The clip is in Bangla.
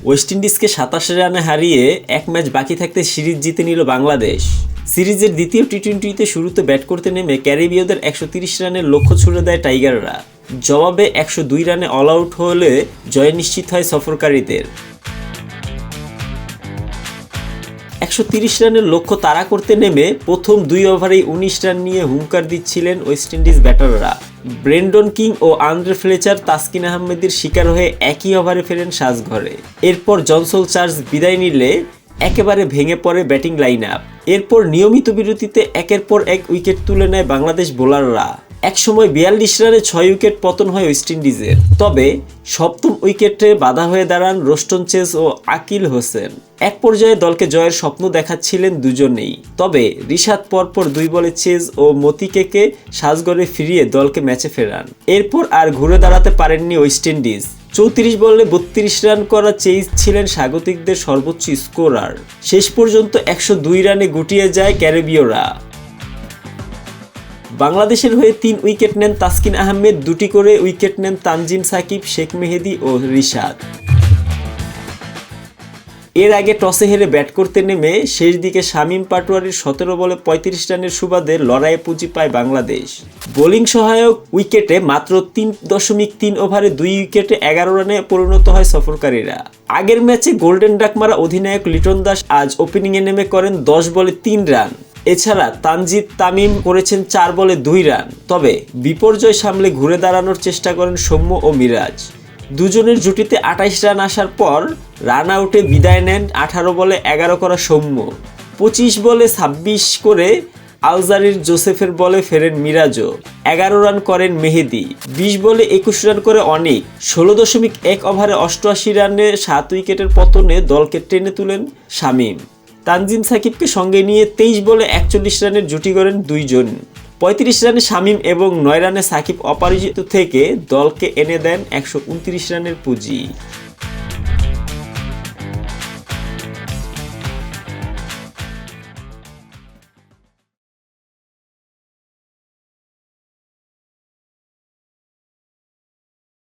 ওয়েস্ট ইন্ডিজকে 27 রানে হারিয়ে এক ম্যাচ বাকি থাকতে সিরিজ জিতে নিল বাংলাদেশ। সিরিজের দ্বিতীয় টি-20তে শুরুতে ব্যাট করতে নেমে ক্যারিবীয়দের 130 রানের লক্ষ্য ছুড়ে দেয় টাইগাররা। জবাবে 102 রানে অল আউট হলে জয় নিশ্চিত হয় সফরকারীদের। 130 রানের লক্ষ্য তাড়া করতে নেমে প্রথম 2 ওভারেই 19 রান নিয়ে হুঙ্কার দিচ্ছিলেন ওয়েস্ট ইন্ডিজ ব্যাটাররা। ব্রেন্ডন কিং ও আন্দ্রে ফ্লেচার তাসকিন আহমেদের শিকার হয়ে একই ওভারে ফেরেন সাজঘরে। এরপর জনসন চার্লস বিদায় নিলে একেবারে ভেঙে পড়ে ব্যাটিং লাইন আপ। এরপর নিয়মিত বিরতিতে একের পর এক উইকেট তুলে নেয় বাংলাদেশ বোলাররা। একসময় 42 রানে 6 উইকেট পতন হয় ওয়েস্ট ইন্ডিজের। তবে সপ্তম উইকেটে বাধা হয়ে দাঁড়ান রোস্টন চেজ ও আকিল হোসেন। এক পর্যায়ে দলকে জয়ের স্বপ্ন দেখাচ্ছিলেন দুজনেই। তবে রিশাদ পরপর 2 বলে চেজ ও মতিকেকে সাজঘরে ফিরিয়ে দলকে ম্যাচে ফেরান। এরপর আর ঘুরে দাঁড়াতে পারেননি ওয়েস্ট ইন্ডিজ। 34 বলে 32 রান করা চেজ ছিলেন স্বাগতিকদের সর্বোচ্চ স্কোরার। শেষ পর্যন্ত 102 রানে গুটিয়ে যায় ক্যারিবীয়রা। বাংলাদেশের হয়ে 3 উইকেট নেন তাসকিন আহমেদ, 2টি করে উইকেট নেন তানজিম সাকিব, শেখ মেহেদী ও রিশাদ। এর আগে টসে হেরে ব্যাট করতে নেমে শেষ দিকে শামীম পাটোয়ারির 17 বলে 35 রানের সুবাদে লড়াইয়ে পুঁজি পায় বাংলাদেশ। বোলিং সহায়ক উইকেটে মাত্র 3.3 ওভারে 2 উইকেটে 11 রানে পরিণত হয় সফরকারীরা। আগের ম্যাচে গোল্ডেন ডাক মারা অধিনায়ক লিটন দাস আজ ওপেনিংয়ে নেমে করেন 10 বলে 3 রান। এছাড়া তানজিদ তামিম করেছেন 4 বলে 2 রান। তবে বিপর্যয় সামলে ঘুরে দাঁড়ানোর চেষ্টা করেন সৌম্য ও মিরাজ। দুজনের জুটিতে 28 রান আসার পর রান আউটে বিদায় নেন 18 বলে 11 করা সৌম্য। 25 বলে 26 করে আলজারির জোসেফের বলে ফেরেন মিরাজও। 11 রান করেন মেহেদী। 20 বলে 21 রান করে অনিক। 16.1 ওভারে 88 রানে 7 উইকেটের পতনে দলকে টেনে তুলেন শামীম। তানজিম সাকিবকে সঙ্গে নিয়ে 23 বলে 41 রানের জুটি গড়েন দুইজন। 35 রানে শামীম এবং 9 রানে সাকিব অপরাজিত থেকে দলকে এনে দেন 129 রানের পুঁজি।